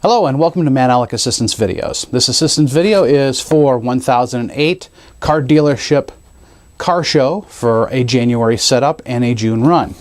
Hello and welcome to MadAlec Assistance Videos. This assistance video is for 1008 car dealership car show for a January setup and a June run.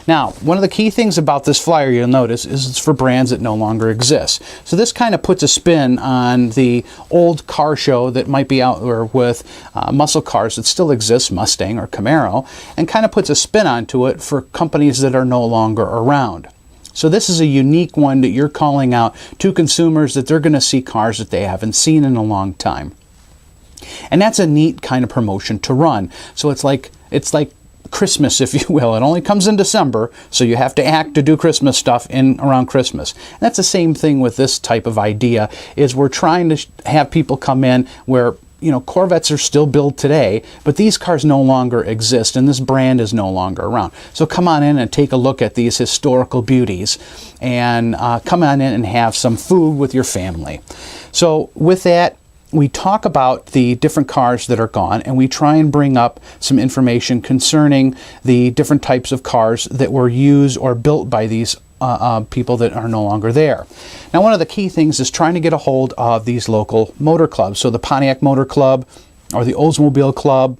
Now, one of the key things about this flyer you'll notice is it's for brands that no longer exist. So this kind of puts a spin on the old car show that might be out there with muscle cars that still exist, Mustang or Camaro, and kind of puts a spin onto it for companies that are no longer around. So this is a unique one that you're calling out to consumers that they're going to see cars that they haven't seen in a long time. And that's a neat kind of promotion to run. So it's like Christmas, if you will. It only comes in December, so you have to act to do Christmas stuff in around Christmas. And that's the same thing with this type of idea, is we're trying to have people come in where, you know, Corvettes are still built today, but these cars no longer exist and this brand is no longer around. So come on in and take a look at these historical beauties and come on in and have some food with your family. So with that, we talk about the different cars that are gone, and we try and bring up some information concerning the different types of cars that were used or built by these people that are no longer there. Now, one of the key things is trying to get a hold of these local motor clubs. So the Pontiac Motor Club or the Oldsmobile Club,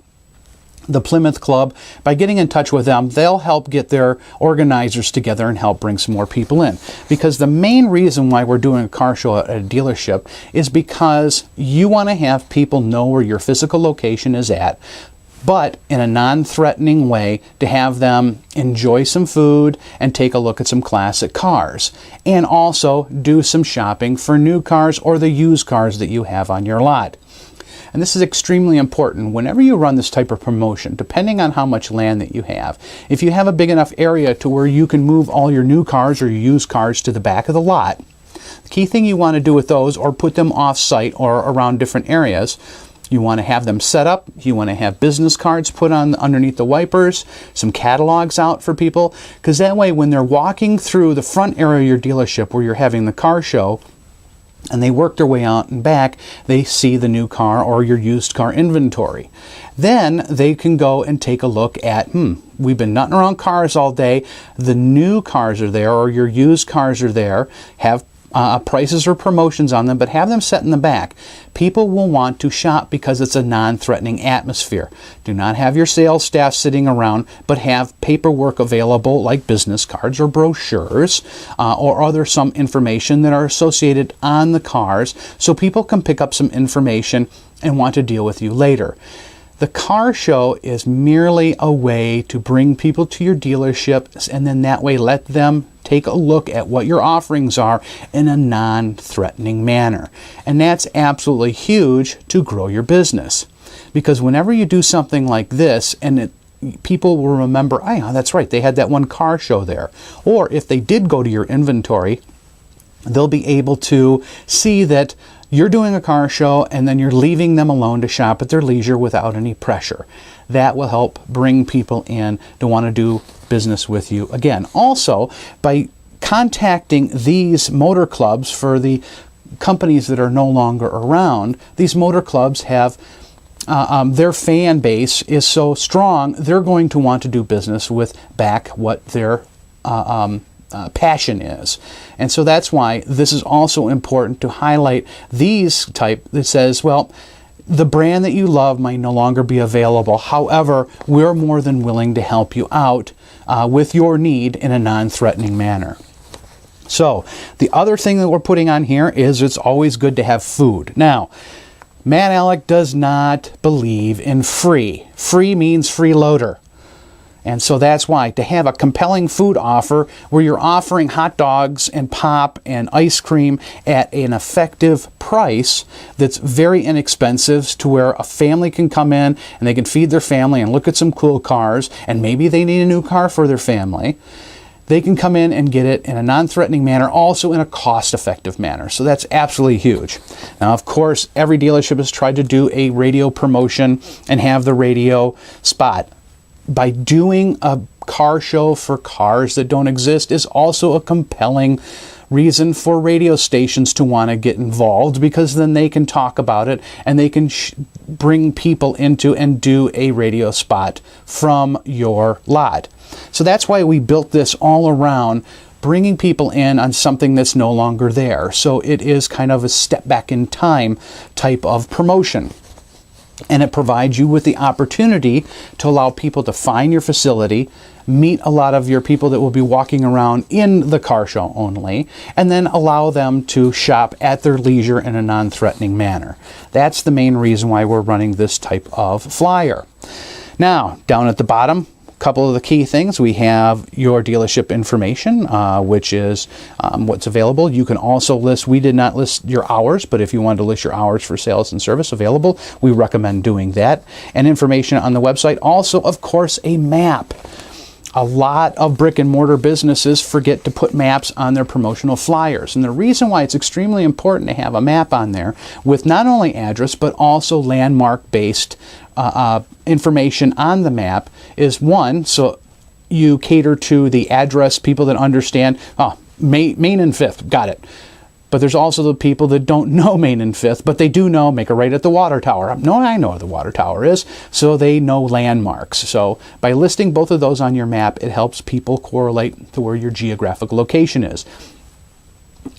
the Plymouth Club. By getting in touch with them, they'll help get their organizers together and help bring some more people in. Because the main reason why we're doing a car show at a dealership is because you want to have people know where your physical location is at, but in a non-threatening way, to have them enjoy some food and take a look at some classic cars, and also do some shopping for new cars or the used cars that you have on your lot. And this is extremely important. Whenever you run this type of promotion, depending on how much land that you have, if you have a big enough area to where you can move all your new cars or your used cars to the back of the lot, the key thing you want to do with those, or put them off-site or around different areas, you want to have them set up. You want to have business cards put on underneath the wipers, some catalogs out for people, because that way when they're walking through the front area of your dealership where you're having the car show, and they work their way out and back, they see the new car or your used car inventory. Then they can go and take a look at, we've been nutting around cars all day, the new cars are there or your used cars are there, have prices or promotions on them, but have them set in the back. People will want to shop because it's a non-threatening atmosphere. Do not have your sales staff sitting around, but have paperwork available like business cards or brochures or other some information that are associated on the cars, so people can pick up some information and want to deal with you later. The car show is merely a way to bring people to your dealership, and then that way let them take a look at what your offerings are in a non-threatening manner. And that's absolutely huge to grow your business. Because whenever you do something like this, and people will remember, oh yeah, that's right, they had that one car show there. Or if they did go to your inventory, they'll be able to see that you're doing a car show and then you're leaving them alone to shop at their leisure without any pressure. That will help bring people in to want to do business with you again. Also, by contacting these motor clubs for the companies that are no longer around, these motor clubs have their fan base is so strong, they're going to want to do business with back what their passion is. And so that's why this is also important to highlight these type that says, well, the brand that you love might no longer be available. However, we're more than willing to help you out with your need in a non-threatening manner. So the other thing that we're putting on here is it's always good to have food. Now, MadAlec does not believe in free. Free means freeloader. And so that's why, to have a compelling food offer where you're offering hot dogs and pop and ice cream at an effective price that's very inexpensive, to where a family can come in and they can feed their family and look at some cool cars, and maybe they need a new car for their family. They can come in and get it in a non-threatening manner, also in a cost-effective manner. So that's absolutely huge. Now, of course, every dealership has tried to do a radio promotion and have the radio spot. By doing a car show for cars that don't exist is also a compelling reason for radio stations to want to get involved, because then they can talk about it and they can bring people into and do a radio spot from your lot. So that's why we built this all around bringing people in on something that's no longer there. So it is kind of a step back in time type of promotion. And it provides you with the opportunity to allow people to find your facility, meet a lot of your people that will be walking around in the car show only, and then allow them to shop at their leisure in a non-threatening manner. That's the main reason why we're running this type of flyer. Now, down at the bottom, couple of the key things. We have your dealership information, which is what's available. You can also list, we did not list your hours, but if you wanted to list your hours for sales and service available, we recommend doing that. And information on the website. Also, of course, a map. A lot of brick and mortar businesses forget to put maps on their promotional flyers. And the reason why it's extremely important to have a map on there with not only address, but also landmark-based information on the map is, one, so you cater to the address people that understand, Main and 5th, got it. But there's also the people that don't know Main and 5th, but they do know, make a right at the water tower. No, I know where the water tower is, so they know landmarks. So by listing both of those on your map, it helps people correlate to where your geographic location is.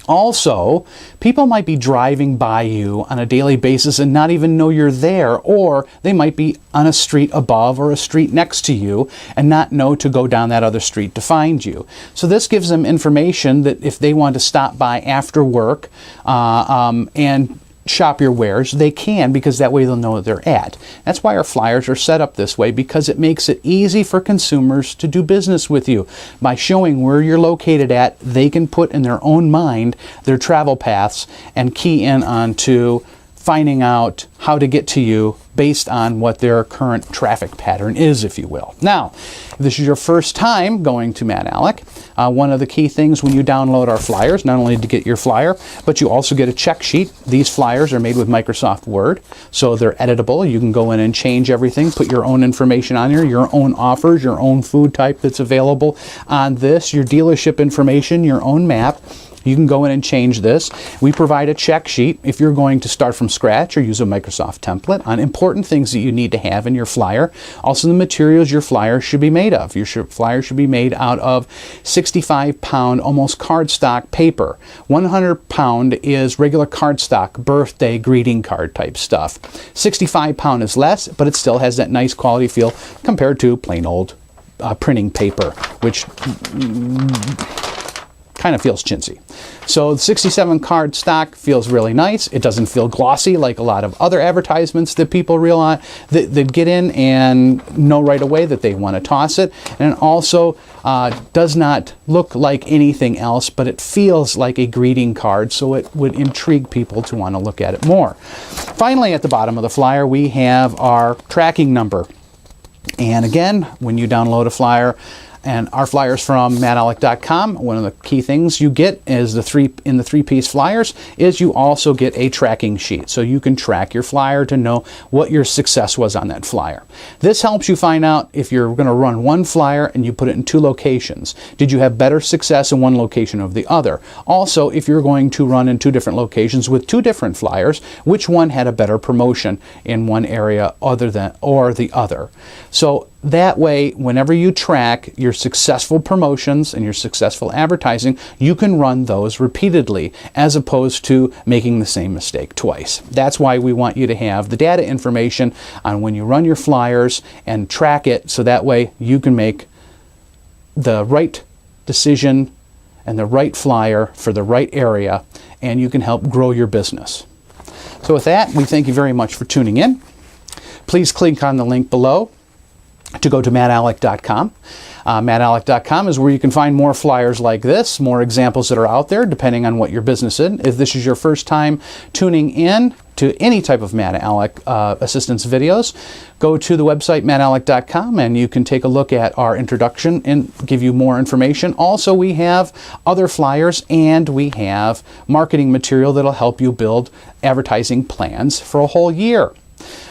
Also, people might be driving by you on a daily basis and not even know you're there, or they might be on a street above or a street next to you and not know to go down that other street to find you. So this gives them information that if they want to stop by after work and shop your wares, they can, because that way they'll know where they're at. That's why our flyers are set up this way, because it makes it easy for consumers to do business with you. By showing where you're located at, they can put in their own mind their travel paths and key in onto finding out how to get to you based on what their current traffic pattern is, if you will. Now, if this is your first time going to MadAlec, one of the key things when you download our flyers, not only to get your flyer, but you also get a check sheet. These flyers are made with Microsoft Word, so they're editable. You can go in and change everything, put your own information on here, your own offers, your own food type that's available on this, your dealership information, your own map. You can go in and change this. We provide a check sheet if you're going to start from scratch or use a Microsoft template on important things that you need to have in your flyer. Also, the materials your flyer should be made of. Your flyer should be made out of 65-pound, almost cardstock paper. 100-pound is regular cardstock, birthday, greeting card type stuff. 65-pound is less, but it still has that nice quality feel compared to plain old printing paper, which kind of feels chintzy. So the 67 card stock feels really nice. It doesn't feel glossy like a lot of other advertisements that people realize that get in and know right away that they want to toss it. And it also does not look like anything else, but it feels like a greeting card, so it would intrigue people to want to look at it more. Finally, at the bottom of the flyer, we have our tracking number. And again, when you download a flyer, and our flyers from MadAlec.com, one of the key things you get is the three-piece flyers is you also get a tracking sheet. So you can track your flyer to know what your success was on that flyer. This helps you find out if you're going to run one flyer and you put it in 2 locations. Did you have better success in one location over the other? Also, if you're going to run in 2 different locations with 2 different flyers, which one had a better promotion in one area or the other? So that way, whenever you track your successful promotions and your successful advertising, you can run those repeatedly as opposed to making the same mistake twice. That's why we want you to have the data information on when you run your flyers and track it, so that way you can make the right decision and the right flyer for the right area, and you can help grow your business. So with that, we thank you very much for tuning in. Please click on the link below to go to MadAlec.com. MadAlec.com is where you can find more flyers like this, more examples that are out there, depending on what your business is. If this is your first time tuning in to any type of MadAlec assistance videos, go to the website MadAlec.com and you can take a look at our introduction and give you more information. Also, we have other flyers and we have marketing material that'll help you build advertising plans for a whole year.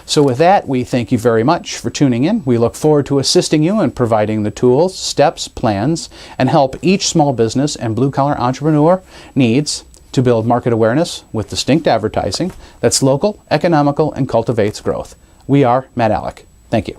So with that, we thank you very much for tuning in. We look forward to assisting you in providing the tools, steps, plans, and help each small business and blue-collar entrepreneur needs to build market awareness with distinct advertising that's local, economical, and cultivates growth. We are MadAlec. Thank you.